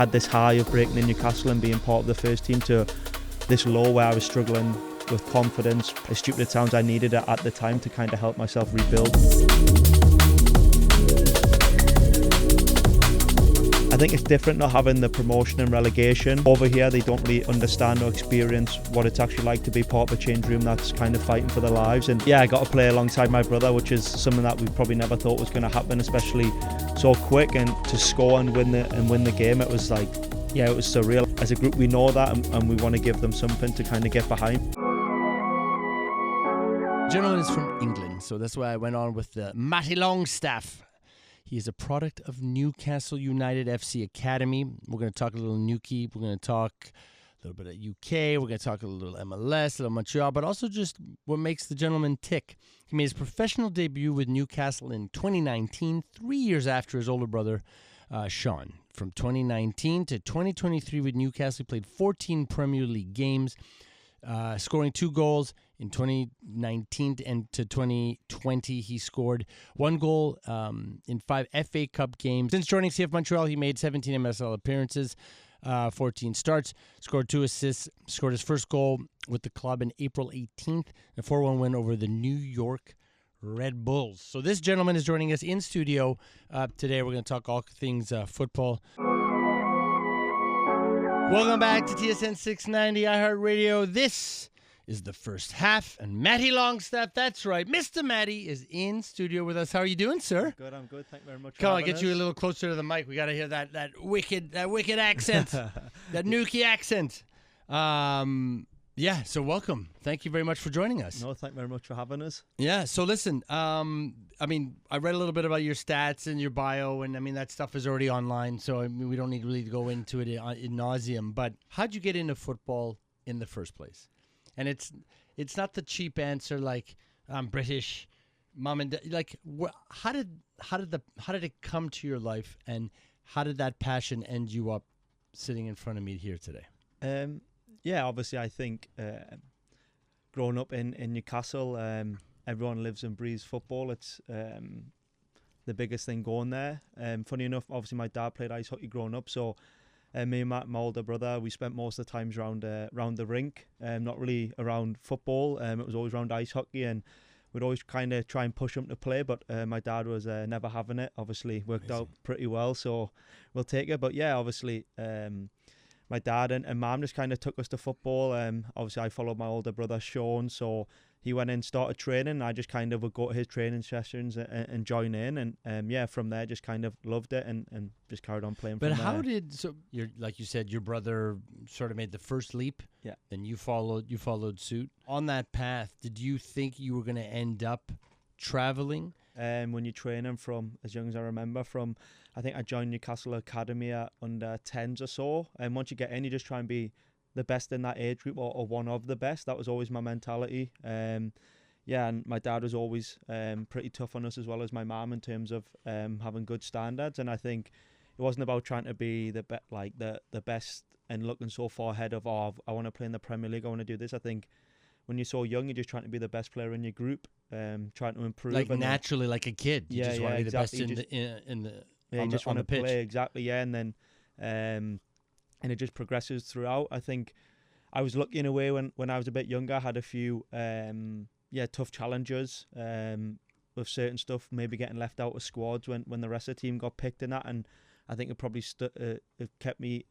had this high of breaking in Newcastle and being part of the first team to this low where I was struggling with confidence. As stupid it sounds, I needed it at the time to kind of help myself rebuild. I think it's different not having the promotion and relegation. Over here, they don't really understand or experience what it's actually like to be part of a change room that's kind of fighting for their lives. And yeah, I got to play alongside my brother, which is something that we probably never thought was going to happen, especially so quick. And to score and win the game, it was like, yeah, it was surreal. As a group, we know that, and we want to give them something to kind of get behind. Gentleman is from England, so that's why I went on with Matty Longstaff. He is a product of Newcastle United FC Academy. We're going to talk a little Newquay. We're going to talk a little bit of UK. We're going to talk a little MLS, a little Montreal, but also just what makes the gentleman tick. He made his professional debut with Newcastle in 2019, 3 years after his older brother, Sean. From 2019 to 2023 with Newcastle, he played 14 Premier League games, scoring 2 goals. In 2019 and to 2020, he scored 1 goal in 5 FA Cup games. Since joining CF Montreal, he made 17 MSL appearances, 14 starts, scored 2 assists, scored his first goal with the club in April 18th, a 4-1 win over the New York Red Bulls. So this gentleman is joining us in studio today. We're going to talk all things football. Welcome back to TSN 690 iHeartRadio. This is the first half, and Matty Longstaff, that's right, Mr. Matty is in studio with us. How are you doing, sir? I'm good. Thank you very much. Come on, get you a little closer to the mic. We got to hear that wicked accent, that Newquay accent. Yeah, so welcome. Thank you very much for joining us. No, thank you very much for having us. Yeah, so listen, I mean, I read a little bit about your stats and your bio, and I mean, that stuff is already online, so I mean, we don't need really to go into it in nauseum, but how'd you get into football in the first place? And it's not the cheap answer like I'm British, mom and dad. Like, how did it come to your life, and how did that passion end you up sitting in front of me here today? Yeah, obviously, I think growing up in Newcastle, everyone lives and breathes football. It's the biggest thing going there. Funny enough, obviously, my dad played ice hockey growing up, so. Me and my older brother, we spent most of the times around the rink, not really around football. It was always around ice hockey, and we'd always kind of try and push him to play, but my dad was never having it. Obviously, worked out pretty well, so we'll take it. But yeah, obviously, my dad and mum just kind of took us to football. Obviously, I followed my older brother, Sean, so he went in, started training. I just kind of would go to his training sessions and join in, and yeah, from there just kind of loved it and just carried on playing. But from how there. like you said, your brother sort of made the first leap, yeah, then you followed suit on that path. Did you think you were going to end up traveling? When you're training from as young as I remember, I think I joined Newcastle Academy at under 10s or so, and once you get in, you just try and be the best in that age group or one of the best. That was always my mentality. Yeah, and my dad was always pretty tough on us as well as my mum in terms of having good standards. And I think it wasn't about trying to be the best and looking so far ahead of, I want to play in the Premier League, I want to do this. I think when you're so young, you're just trying to be the best player in your group, trying to improve. Like naturally, like a kid. You just want to be exactly. The best in the yeah, on you just on want the to pitch. play, exactly, yeah, and then and it just progresses throughout. I think I was lucky in a way when I was a bit younger. I had a few tough challenges with certain stuff, maybe getting left out of squads when the rest of the team got picked in that, and I think it probably it kept me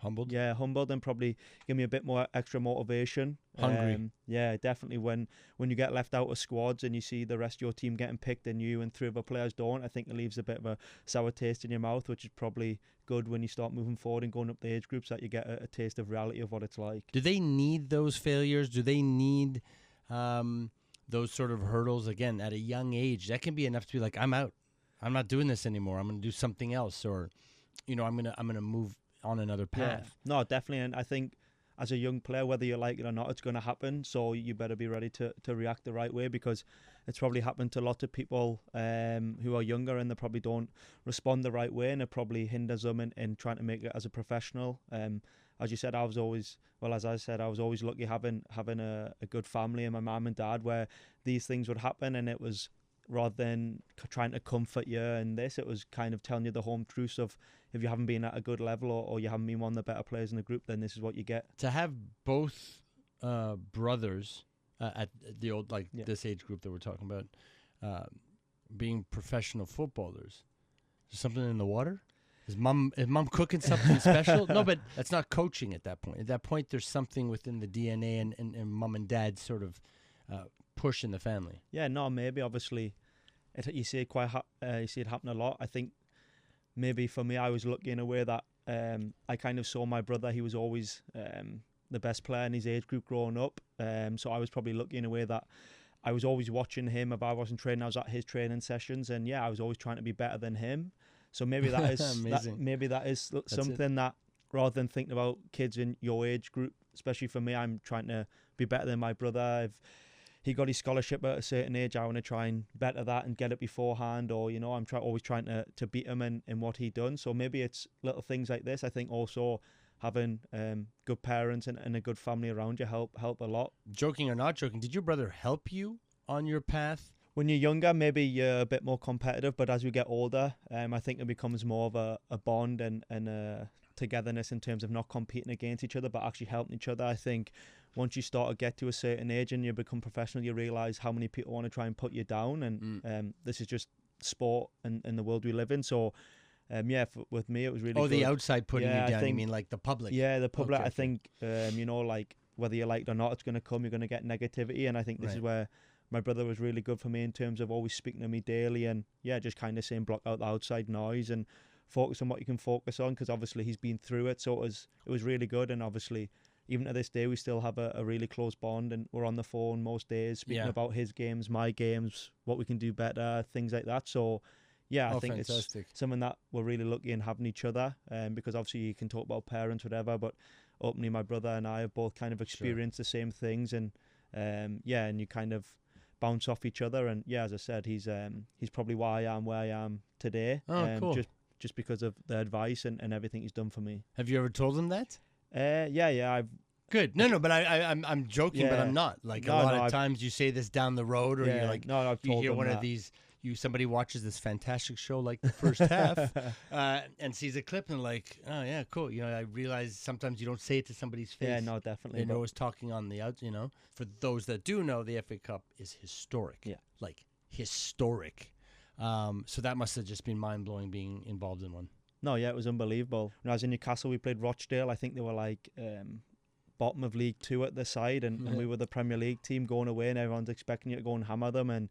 humbled. Yeah, humbled, and probably give me a bit more extra motivation. Hungry. Yeah, definitely. When you get left out of squads and you see the rest of your team getting picked and you and 3 other players don't, I think it leaves a bit of a sour taste in your mouth, which is probably good when you start moving forward and going up the age groups, that you get a taste of reality of what it's like. Do they need those failures? Do they need those sort of hurdles again at a young age? That can be enough to be like, I'm out. I'm not doing this anymore. I'm going to do something else, or, I'm going to move on another path. Yeah. No, definitely. And I think as a young player, whether you like it or not, it's going to happen. So you better be ready to react the right way, because it's probably happened to lots of people who are younger, and they probably don't respond the right way, and it probably hinders them in trying to make it as a professional. As you said, I was always lucky having a good family and my mum and dad, where these things would happen, and it was rather than trying to comfort you and this, it was kind of telling you the home truths of if you haven't been at a good level or you haven't been one of the better players in the group, then this is what you get. To have both brothers at the old, like this age group that we're talking about, being professional footballers, is there something in the water? Is mom cooking something special? No, but that's not coaching at that point. At that point, there's something within the DNA and mom and dad's sort of push in the family. Yeah, no, maybe obviously, you see it you see it happen a lot. I think maybe for me, I was lucky in a way that I kind of saw my brother. He was always the best player in his age group growing up. So I was probably lucky in a way that I was always watching him. If I wasn't training, I was at his training sessions, and I was always trying to be better than him. So maybe that is maybe that is something that, rather than thinking about kids in your age group, especially for me, I'm trying to be better than my brother. If he got his scholarship at a certain age, I want to try and better that and get it beforehand, or I'm always trying to beat him in what he done. So maybe it's little things like this. I think also having good parents and a good family around you help a lot. Joking or not joking, did your brother help you on your path? When you're younger, maybe you're a bit more competitive, but as we get older, I think it becomes more of a bond and a togetherness in terms of not competing against each other, but actually helping each other. I think once you start to get to a certain age and you become professional, you realise how many people want to try and put you down, and this is just sport and the world we live in. So, with me, it was really good. The outside putting you down, you mean like the public? Yeah, the public. Okay. I think, like whether you like it or not, it's going to come. You're going to get negativity, and I think this is where my brother was really good for me in terms of always speaking to me daily and just kind of saying block out the outside noise and focus on what you can focus on, because obviously he's been through it, so it was really good. And obviously even to this day we still have a really close bond, and we're on the phone most days speaking about his games, my games, what we can do better, things like that. So I think fantastic. It's something that we're really lucky in having each other, because obviously you can talk about parents, whatever, but openly my brother and I have both kind of experienced the same things, and and you kind of bounce off each other. And as I said, he's probably why I am where I am today. Cool. Just because of the advice and everything he's done for me. Have you ever told him that? I've good. No, but I'm joking, but I'm not. Like a lot of times you say this down the road, or you're like, I've told you hear him one that. of these. Somebody watches this fantastic show like the first half and sees a clip and like, oh yeah, cool. I realize sometimes you don't say it to somebody's face. Yeah, no, definitely. They're always talking on the out. For those that do know, the FA Cup is historic. Yeah, like historic. So that must have just been mind blowing being involved in one. No, it was unbelievable. When I was in Newcastle, we played Rochdale. I think they were like bottom of League 2 at the side, and we were the Premier League team going away, and everyone's expecting you to go and hammer them. And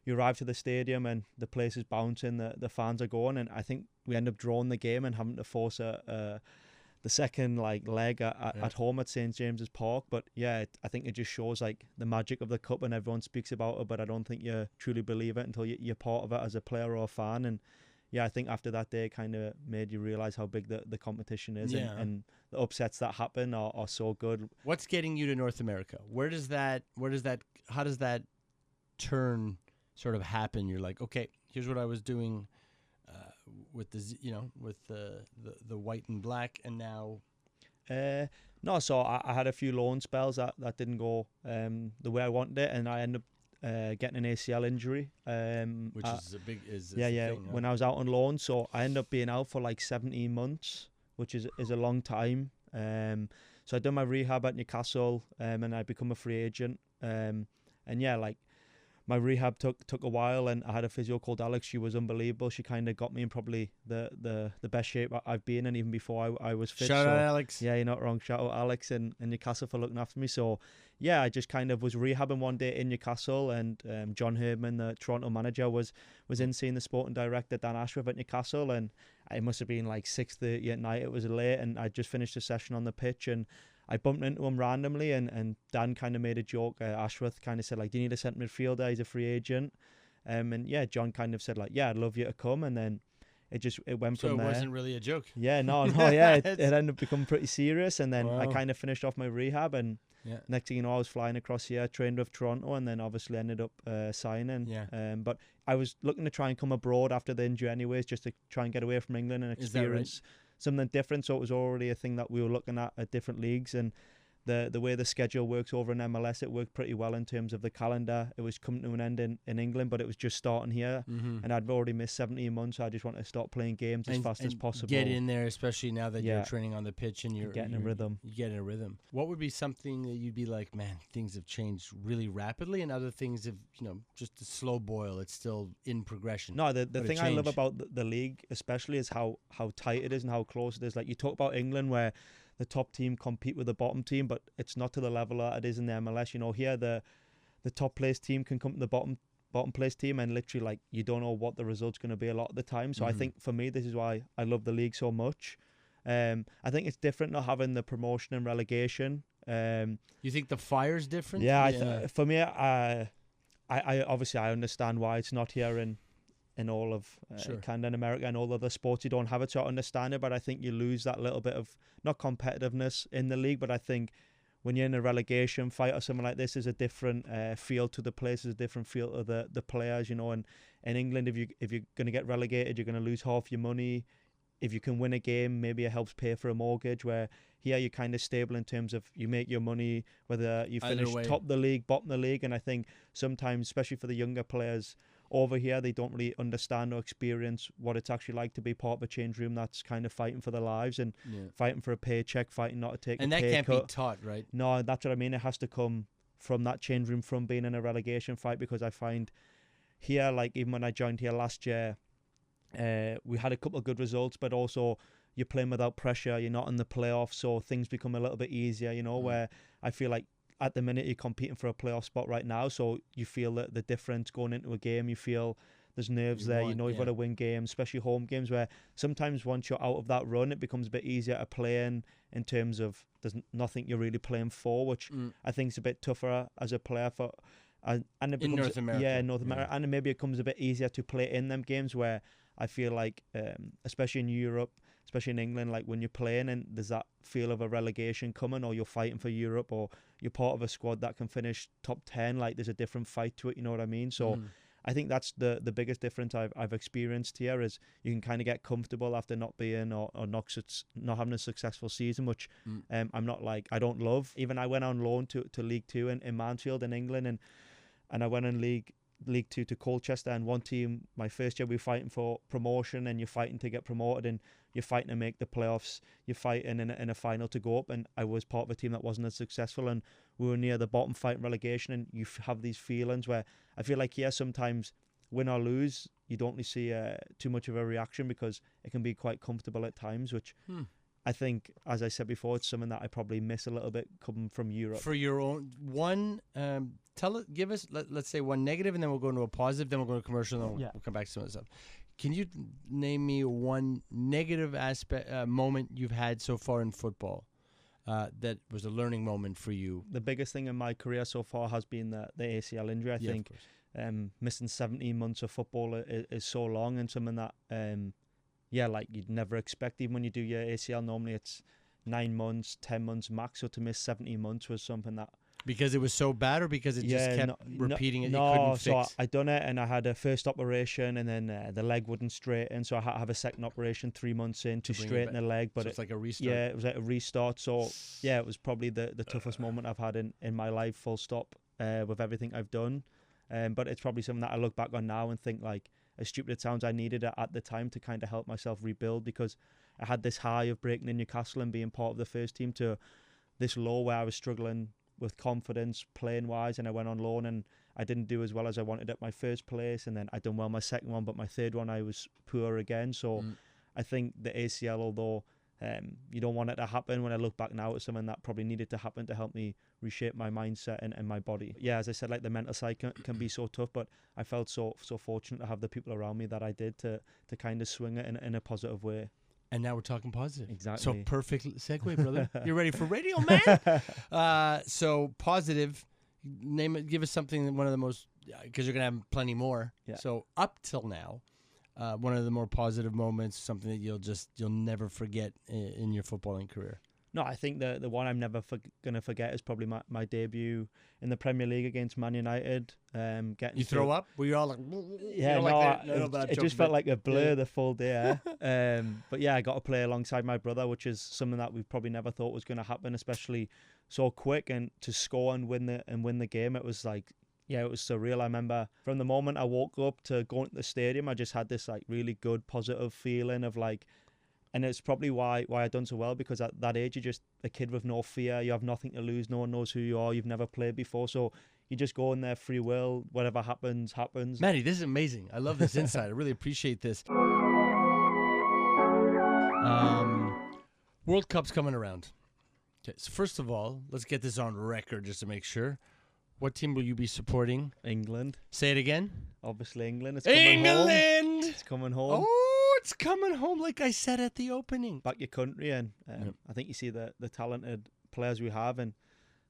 you arrive to the stadium and the place is bouncing, the fans are going, and I think we end up drawing the game and having to force the second leg at home at St James's Park. But I think it just shows like the magic of the cup, and everyone speaks about it, but I don't think you truly believe it until you're part of it as a player or a fan. And I think after that day, it kind of made you realise how big the competition is, and the upsets that happen are so good. What's getting you to North America? How does that turn sort of happen? You're like, okay, here's what I was doing with the white and black, and now no. So I had a few loan spells that didn't go the way I wanted it, and I ended up getting an ACL injury, which is a big thing, when I was out on loan. So I ended up being out for like 17 months, which is a long time. So I done my rehab at Newcastle, and I become a free agent, and my rehab took a while, and I had a physio called Alex. She was unbelievable. She kind of got me in probably the best shape I've been in, even before I was fit. Shout out Alex. Yeah, you're not wrong. Shout out Alex and Newcastle for looking after me. So I just kind of was rehabbing one day in Newcastle, and John Herdman, the Toronto manager, was in seeing the sporting director Dan Ashworth at Newcastle, and it must have been like 6:30 at night. It was late, and I just finished a session on the pitch, and I bumped into him randomly, and Dan kind of made a joke. Ashworth kind of said, like, do you need a centre midfielder? He's a free agent. And John kind of said, like, I'd love you to come. And then it went from there. So it wasn't really a joke. Yeah, no, it ended up becoming pretty serious. And then I kind of finished off my rehab, and next thing you know, I was flying across here, trained with Toronto, and then obviously ended up signing. Yeah. But I was looking to try and come abroad after the injury anyways, just to try and get away from England and experience something different. So it was already a thing that we were looking at different leagues, and the way the schedule works over in MLS, it worked pretty well in terms of the calendar. It was coming to an end in England, but it was just starting here, and I'd already missed 17 months, so I just wanted to start playing games as fast as possible. Get in there, especially now that you're training on the pitch and you're getting a rhythm. You get in a rhythm. What would be something that you'd be like, man, things have changed really rapidly, and other things have, just a slow boil. It's still in progression. No, the thing I love about the league, especially, is how tight it is and how close it is. Like, you talk about England, where the top team compete with the bottom team, but it's not to the level that it is in the MLS. Here the top place team can come to the bottom place team, and literally, like, you don't know what the result's going to be a lot of the time. So I think for me, this is why I love the league so much. I think it's different not having the promotion and relegation. You think the fire's different? Yeah, for me, I obviously I understand why it's not here in all of Canada and America and all other sports. You don't have it, so I understand it, but I think you lose that little bit of, not competitiveness in the league, but I think when you're in a relegation fight or something like this, there's a different feel to the place, there's a different feel to the players, and in England, if you're going to get relegated, you're going to lose half your money. If you can win a game, maybe it helps pay for a mortgage, where here you're kind of stable in terms of you make your money, whether you finish top of the league, bottom of the league. And I think sometimes, especially for the younger players over here, they don't really understand or experience what it's actually like to be part of a change room that's kind of fighting for their lives and fighting for a paycheck, fighting not to take a pay cut. And that can't be taught, right? No, that's what I mean. It has to come from that change room, from being in a relegation fight, because I find here, like even when I joined here last year, we had a couple of good results, but also you're playing without pressure. You're not in the playoffs, so things become a little bit easier, where I feel like at the minute you're competing for a playoff spot right now, so you feel that the difference going into a game, you feel there's nerves there, you've got to win games, especially home games, where sometimes once you're out of that run, it becomes a bit easier to play in terms of there's nothing you're really playing for, which I think is a bit tougher as a player for. And it becomes, in North America. Yeah, North America. And maybe it becomes a bit easier to play in them games, where I feel like, especially in Europe, especially in England, like when you're playing and there's that feel of a relegation coming, or you're fighting for Europe, or you're part of a squad that can finish top 10, like there's a different fight to it, you know what I mean? So I think that's the biggest difference I've experienced here, is you can kind of get comfortable after not being or not having a successful season, which I'm not like, I don't love. Even I went on loan to League Two in Mansfield in England, and I went in League Two to Colchester, and one team, my first year, we were fighting for promotion, and you're fighting to get promoted, and you're fighting to make the playoffs, you're fighting in a final to go up, and I was part of a team that wasn't as successful, and we were near the bottom fighting relegation, and you have these feelings where I feel like, sometimes win or lose, you don't really see too much of a reaction, because it can be quite comfortable at times, which I think, as I said before, it's something that I probably miss a little bit coming from Europe. For your own one, give us, let's say one negative, and then we'll go into a positive, then we'll go to commercial, and then we'll come back to some of the stuff. Can you name me one negative moment you've had so far in football that was a learning moment for you? The biggest thing in my career so far has been the ACL injury. I think missing 17 months of football is so long, and something that like you'd never expect. Even when you do your ACL, normally it's 9 months, 10 months max. So to miss 17 months was something that... Because it was so bad, or because it just kept repeating it? No, you couldn't so fix? I done it, and I had a first operation, and then the leg wouldn't straighten, so I had to have a second operation 3 months in to straighten the leg. But so it's like a restart. Yeah, it was like a restart. So yeah, it was probably the toughest moment I've had in my life, full stop, with everything I've done. But it's probably something that I look back on now and think, like, as stupid it sounds, I needed it at the time to kind of help myself rebuild, because I had this high of breaking in Newcastle and being part of the first team, to this low where I was struggling with confidence playing wise, and I went on loan and I didn't do as well as I wanted at my first place, and then I done well my second one, but my third one I was poor again. So I think the ACL, although you don't want it to happen, when I look back now, it's something that probably needed to happen to help me reshape my mindset and my body. Yeah, as I said, like the mental side can be so tough, but I felt so fortunate to have the people around me that I did to kind of swing it in a positive way. And now we're talking positive. Exactly. So perfect segue, brother. You're ready for radio, man? So positive, name it. Give us something, one of the most, because you're going to have plenty more. Yeah. So up till now, one of the more positive moments, something that you'll never forget in your footballing career. No, I think the one I'm never going to forget is probably my debut in the Premier League against Man United. Getting You throw up? Were you all like... Yeah, it just felt like a blur the full day. But yeah, I got to play alongside my brother, which is something that we probably never thought was going to happen, especially so quick, and to score and win the game. It was like, yeah, it was surreal. I remember from the moment I woke up to going to the stadium, I just had this like really good, positive feeling of like. And it's probably why I done so well, because at that age you're just a kid with no fear. You have nothing to lose. No one knows who you are. You've never played before, so you just go in there free will. Whatever happens, happens. Matty, this is amazing. I love this insight. I really appreciate this. World Cup's coming around. Okay, so first of all, let's get this on record just to make sure. What team will you be supporting? England. Say it again. Obviously England. It's coming home. England. It's coming home. Oh, it's coming home, like I said at the opening. Back your country, and I think you see the talented players we have, and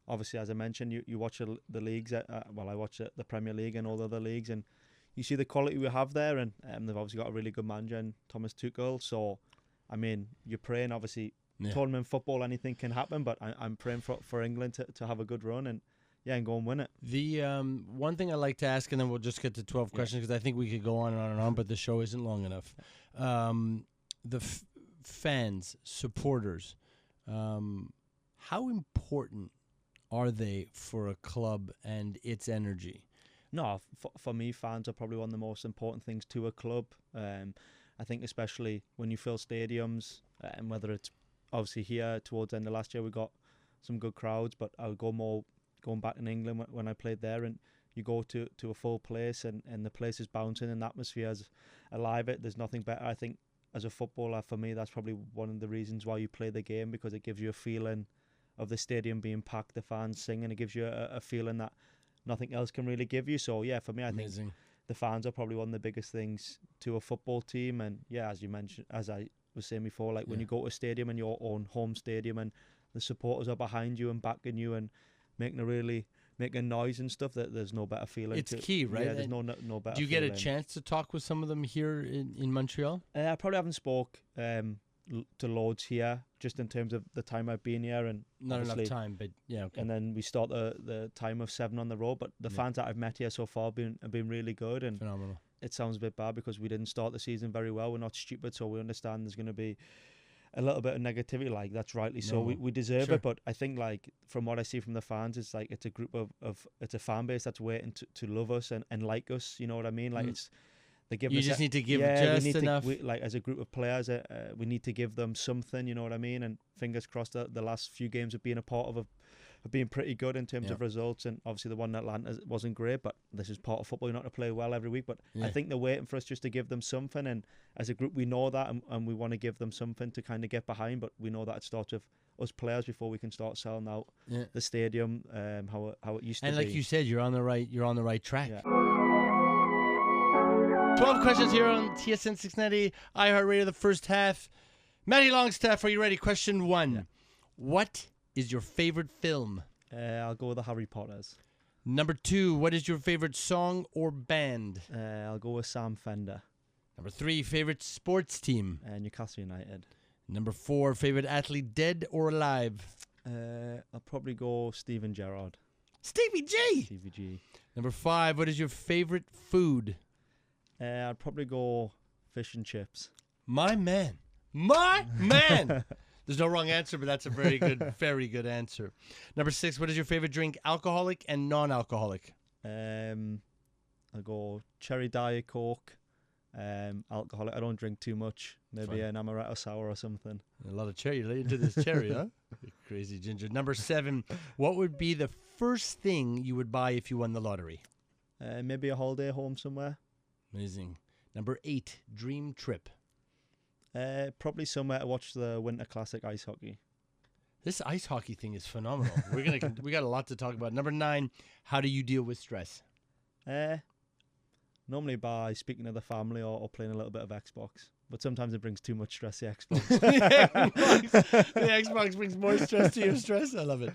obviously, as I mentioned, you watch the leagues. Well, I watch the Premier League and all the other leagues, and you see the quality we have there, and they've obviously got a really good manager in Thomas Tuchel. So, I mean, you're praying, obviously, tournament football, anything can happen, but I'm praying for England to have a good run and go and win it. The one thing I like to ask, and then we'll just get to 12 questions, because I think we could go on and on, but the show isn't long enough. The fans, supporters, how important are they for a club and its energy? No, for me, fans are probably one of the most important things to a club. I think especially when you fill stadiums, and whether it's obviously here towards the end of last year, we got some good crowds, but I would go more going back in England when I played there, and you go to a full place and the place is bouncing and the atmosphere is alive. There's nothing better. I think as a footballer, for me, that's probably one of the reasons why you play the game, because it gives you a feeling of the stadium being packed, the fans singing. It gives you a feeling that nothing else can really give you. So yeah, for me, I think the fans are probably one of the biggest things to a football team. And yeah, as you mentioned, as I was saying before, like when you go to a stadium and your own home stadium and the supporters are behind you and backing you and making noise and stuff, that there's no better feeling. It's key, right? Yeah, there's no better. Do you get a chance to talk with some of them here in Montreal? I probably haven't spoke to loads here, just in terms of the time I've been here, and not enough time, but yeah, okay. And then we start the time of 7 on the road, but the fans that I've met here so far have been really good, and phenomenal. It sounds a bit bad because we didn't start the season very well. We're not stupid, so we understand there's going to be a little bit of negativity, like that's rightly so. We deserve it, but I think like from what I see from the fans, it's like it's a group of it's a fan base that's waiting to love us and like us. You know what I mean? Like it's they give. You just need to give just enough. Like as a group of players, we need to give them something. You know what I mean? And fingers crossed that the last few games have been a part of have been pretty good in terms of results, and obviously the one in Atlanta wasn't great, but this is part of football. You're not to play well every week, but I think they're waiting for us just to give them something, and as a group we know that, and we want to give them something to kind of get behind, but we know that it starts with us players before we can start selling out the stadium how it used to be. And like you said, you're on the right track. 12 questions here on TSN 690 iHeartRadio, the first half. Matty Longstaff, are you ready? Question 1. What is your favorite film? I'll go with the Harry Potters. Number 2, what is your favorite song or band? I'll go with Sam Fender. Number 3, favorite sports team? Newcastle United. Number 4, favorite athlete, dead or alive? I'll probably go Steven Gerrard. Stevie G! Stevie G. Number 5, what is your favorite food? I'd probably go fish and chips. My man. My man! There's no wrong answer, but that's a very good, very good answer. Number 6, what is your favorite drink, alcoholic and non-alcoholic? I'll go cherry Diet Coke, alcoholic. I don't drink too much. Maybe an amaretto sour or something. A lot of cherry. You're into this cherry, huh? Crazy ginger. Number 7, what would be the first thing you would buy if you won the lottery? Maybe a holiday home somewhere. Amazing. Number 8, dream trip. Probably somewhere to watch the Winter Classic ice hockey. This ice hockey thing is phenomenal. We got a lot to talk about. Number 9, how do you deal with stress? Normally by speaking to the family or playing a little bit of Xbox. But sometimes it brings too much stress, the Xbox. The Xbox brings more stress to your stress. I love it.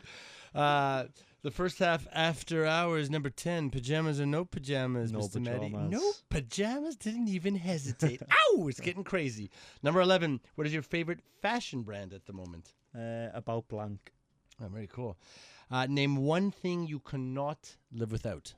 The first half after hours, number 10, pajamas or no pajamas, No Mr. Matty? pajamas. No pajamas? Didn't even hesitate. Ow! It's getting crazy. Number 11, what is your favorite fashion brand at the moment? About blank. Oh, very cool. Name one thing you cannot live without.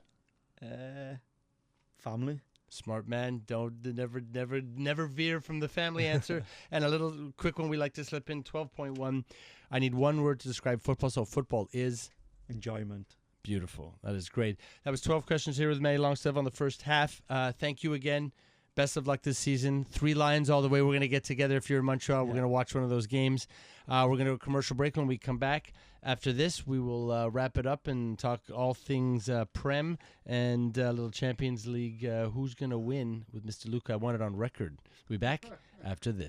Family. Smart man. Never veer from the family answer. And a little quick one we like to slip in, 12.1. I need one word to describe football. So football is... Enjoyment. Beautiful. That is great. That was 12 questions here with Matty Longstaff on the first half. Thank you again. Best of luck this season. 3 Lions all the way. We're going to get together if you're in Montreal. We're going to watch one of those games. We're going to do a commercial break. When we come back after this, we will wrap it up and talk all things Prem and a little Champions League. Who's going to win with Mr. Luca? I want it on record. We'll be back after this.